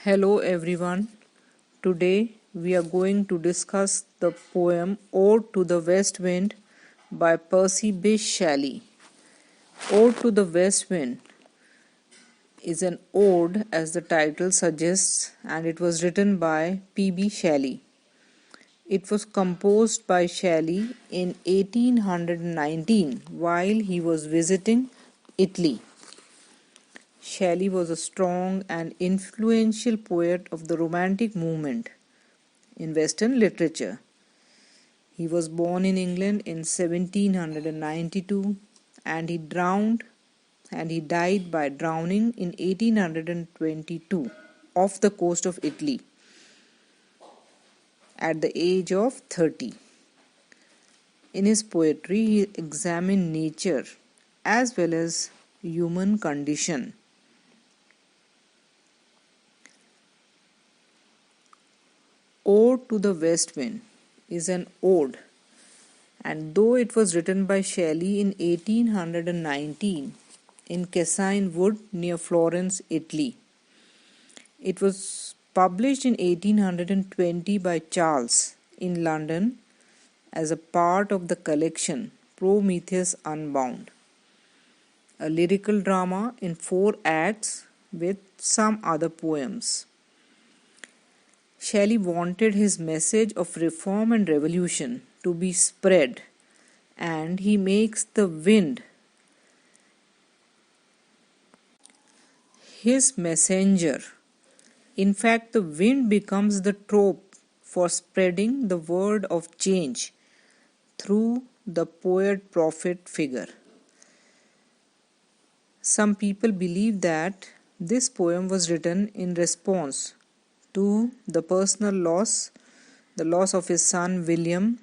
Hello everyone. Today we are going to discuss the poem Ode to the West Wind by Percy Shelley. Ode to the West Wind is an ode as the title suggests, and it was written by P.B. Shelley. It was composed by Shelley in 1819 while he was visiting Italy. Shelley was a strong and influential poet of the Romantic movement in Western literature. He was born in England in 1792 and he died by drowning in 1822 off the coast of Italy at the age of 30. In his poetry, he examined nature as well as human condition. Ode to the West Wind is an ode, and though it was written by Shelley in 1819 in Cassine Wood near Florence, Italy, it was published in 1820 by Charles in London as a part of the collection Prometheus Unbound, a lyrical drama in 4 acts with some other poems. Shelley wanted his message of reform and revolution to be spread, and he makes the wind his messenger. In fact, the wind becomes the trope for spreading the word of change through the poet-prophet figure. Some people believe that this poem was written in response to the personal loss, the loss of his son William,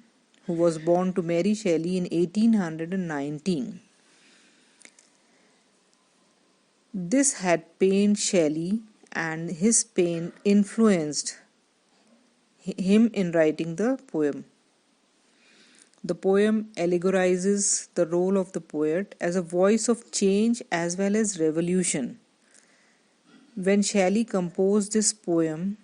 who was born to Mary Shelley in 1819. This had pained Shelley, and his pain influenced him in writing the poem. The poem allegorizes the role of the poet as a voice of change as well as revolution. When Shelley composed this poem,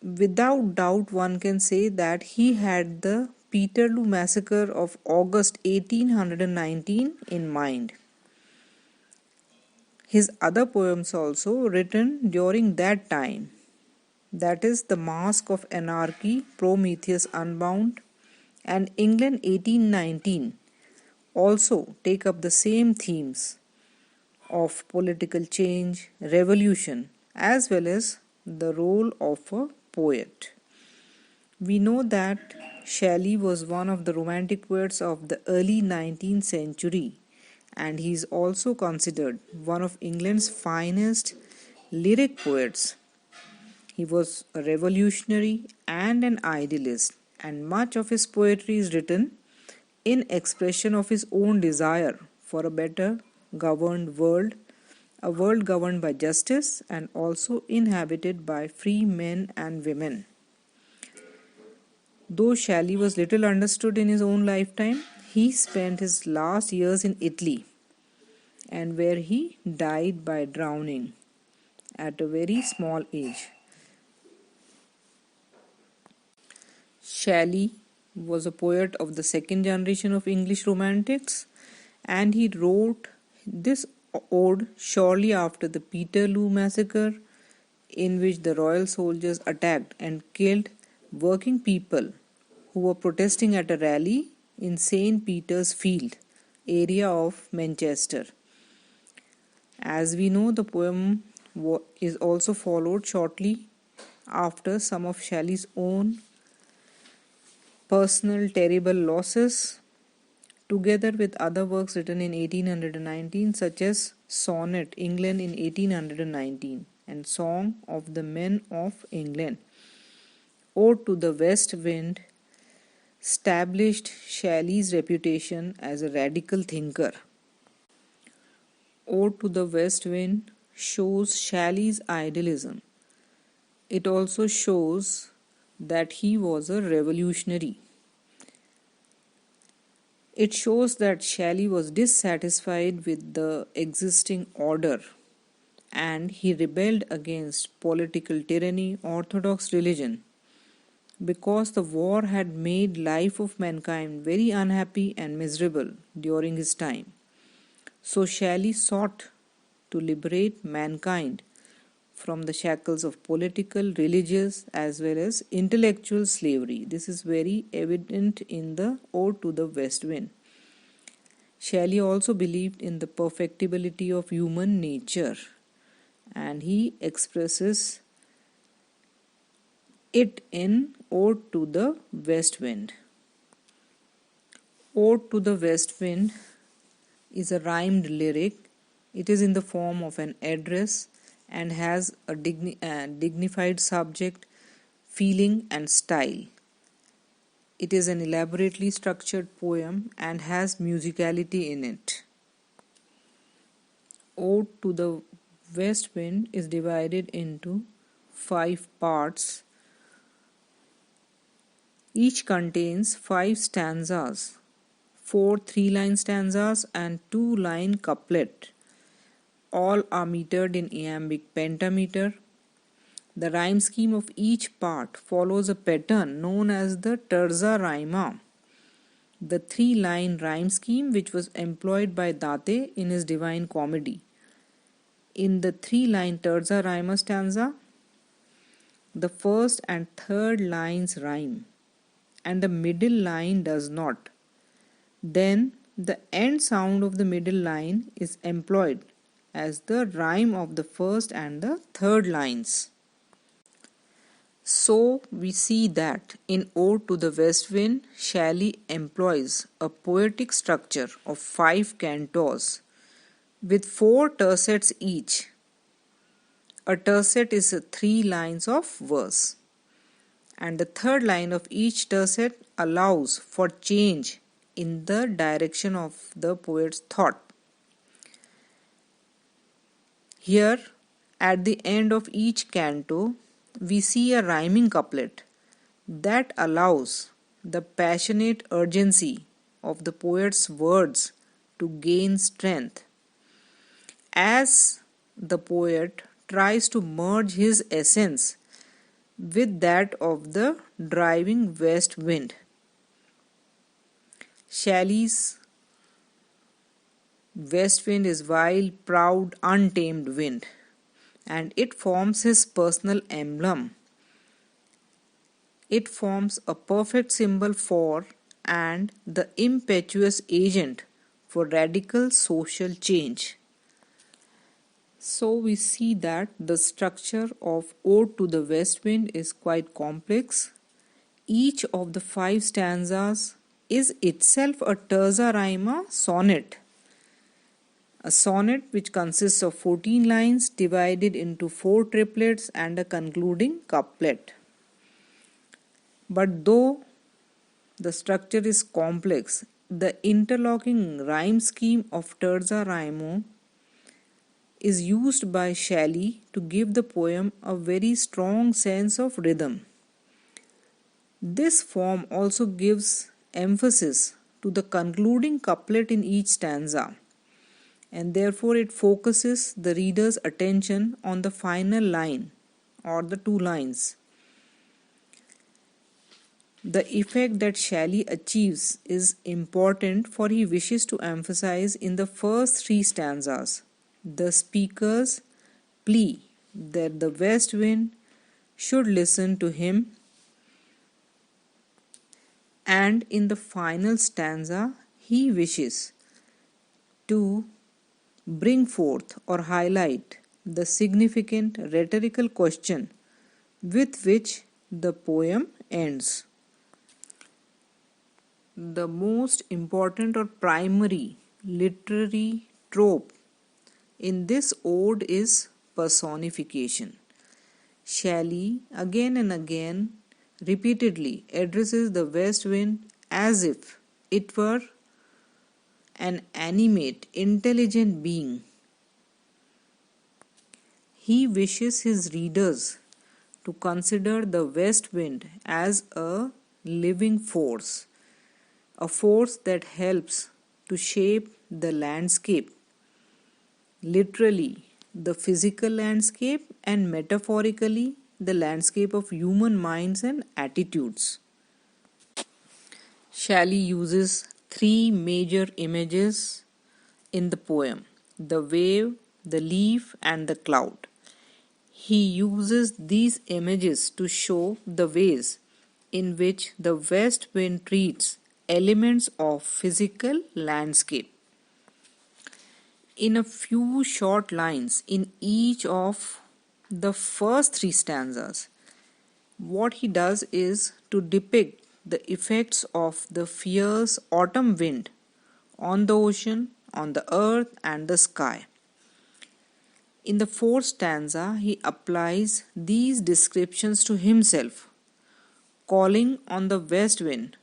without doubt one can say that he had the Peterloo massacre of August 1819 in mind. His other poems also written during that time, that is The Mask of Anarchy, Prometheus Unbound, and England 1819, also take up the same themes of political change, revolution, as well as the role of a poet. We know that Shelley was one of the romantic poets of the early 19th century, and he is also considered one of England's finest lyric poets. He was a revolutionary and an idealist, and much of his poetry is written in expression of his own desire for a better governed world, a world governed by justice and also inhabited by free men and women. Though Shelley was little understood in his own lifetime, he spent his last years in Italy, and where he died by drowning at a very small age. Shelley was a poet of the second generation of English Romantics, and he wrote this ode shortly after the Peterloo massacre, in which the royal soldiers attacked and killed working people who were protesting at a rally in St. Peter's Field area of Manchester. As we know, the poem is also followed shortly after some of Shelley's own personal terrible losses, together with other works written in 1819 such as Sonnet, England in 1819, and Song of the Men of England. Ode to the West Wind established Shelley's reputation as a radical thinker. Ode to the West Wind shows Shelley's idealism. It also shows that he was a revolutionary. It shows that Shelley was dissatisfied with the existing order and he rebelled against political tyranny, orthodox religion, because the war had made life of mankind very unhappy and miserable during his time. So Shelley sought to liberate mankind from the shackles of political, religious, as well as intellectual slavery. This is very evident in the Ode to the West Wind. Shelley also believed in the perfectibility of human nature, and he expresses it in Ode to the West Wind. Ode to the West Wind is a rhymed lyric. It is in the form of an address and has a dignified subject, feeling, and style. It is an elaborately structured poem and has musicality in it. Ode to the West Wind is divided into 5 parts. Each contains 5 stanzas, 4 3-line stanzas and 2-line couplet. All are metered in iambic pentameter. The rhyme scheme of each part follows a pattern known as the terza rima, the 3-line rhyme scheme which was employed by Date in his Divine Comedy. In the 3-line terza rima stanza, the first and third lines rhyme, and the middle line does not. Then the end sound of the middle line is employed as the rhyme of the first and the third lines. So we see that in Ode to the West Wind, Shelley employs a poetic structure of 5 cantos with 4 tercets each. A tercet is 3 lines of verse, and the third line of each tercet allows for change in the direction of the poet's thought. Here, at the end of each canto, we see a rhyming couplet that allows the passionate urgency of the poet's words to gain strength as the poet tries to merge his essence with that of the driving west wind. Shelley's west wind is wild, proud, untamed wind, and it forms his personal emblem. It forms a perfect symbol for and the impetuous agent for radical social change. So we see that the structure of Ode to the West Wind is quite complex. Each of the 5 stanzas is itself a terza rima sonnet. A sonnet which consists of 14 lines divided into 4 triplets and a concluding couplet. But though the structure is complex, the interlocking rhyme scheme of terza rimo is used by Shelley to give the poem a very strong sense of rhythm. This form also gives emphasis to the concluding couplet in each stanza, and therefore it focuses the reader's attention on the final line or the 2 lines. The effect that Shelley achieves is important, for he wishes to emphasize in the first 3 stanzas the speaker's plea that the west wind should listen to him, and in the final stanza he wishes to bring forth or highlight the significant rhetorical question with which the poem ends. The most important or primary literary trope in this ode is personification. Shelley again and again repeatedly addresses the west wind as if it were an animate, intelligent being. He wishes his readers to consider the west wind as a living force, a force that helps to shape the landscape, literally the physical landscape and metaphorically the landscape of human minds and attitudes. Shelley uses three major images in the poem: the wave, the leaf, and the cloud. He uses these images to show the ways in which the west wind treats elements of physical landscape. In a few short lines in each of the first three stanzas, what he does is to depict the effects of the fierce autumn wind on the ocean, on the earth, and the sky. In the fourth stanza, he applies these descriptions to himself, calling on the west wind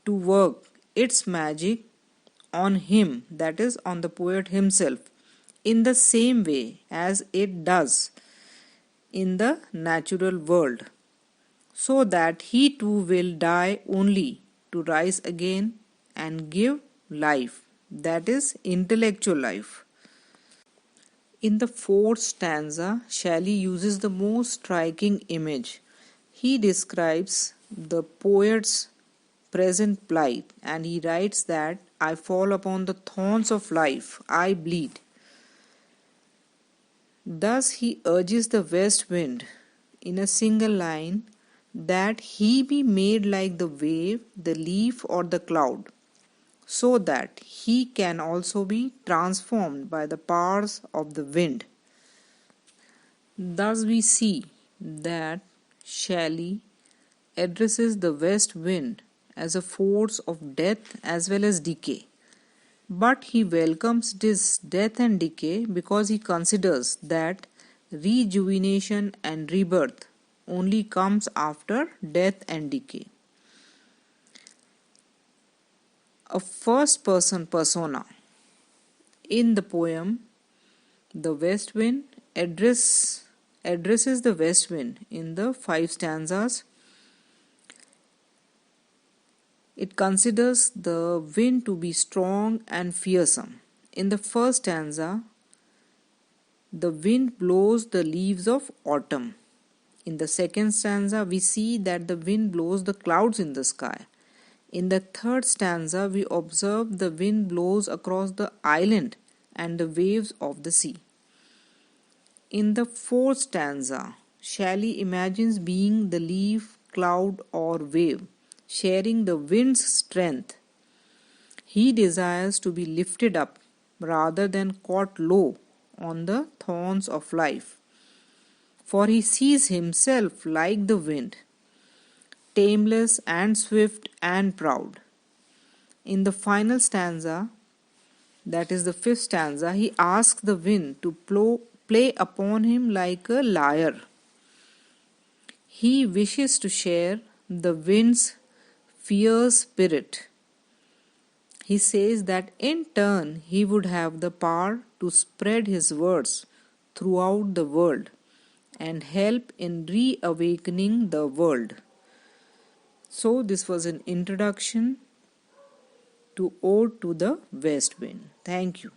to work its magic on him, that is, on the poet himself, in the same way as it does in the natural world, so that he too will die only to rise again and give life, that is, intellectual life. In the fourth stanza, Shelley uses the most striking image. He describes the poet's present plight and he writes that I fall upon the thorns of life, I bleed. Thus he urges the west wind in a single line that he be made like the wave, the leaf, or the cloud, so that he can also be transformed by the powers of the wind. Thus we see that Shelley addresses the west wind as a force of death as well as decay. But he welcomes this death and decay because he considers that rejuvenation and rebirth only comes after death and decay. A first person persona in the poem, the west wind addresses the west wind in the 5 stanzas. It considers the wind to be strong and fearsome. In the first stanza, the wind blows the leaves of autumn. In the second stanza, we see that the wind blows the clouds in the sky. In the third stanza, we observe the wind blows across the island and the waves of the sea. In the fourth stanza, Shelley imagines being the leaf, cloud, or wave, sharing the wind's strength. He desires to be lifted up rather than caught low on the thorns of life, for he sees himself like the wind, tameless and swift and proud. In the final stanza, that is the 5th stanza, he asks the wind to play upon him like a lyre. He wishes to share the wind's fierce spirit. He says that in turn he would have the power to spread his words throughout the world and help in reawakening the world. So this was an introduction to Ode to the West Wind. Thank you.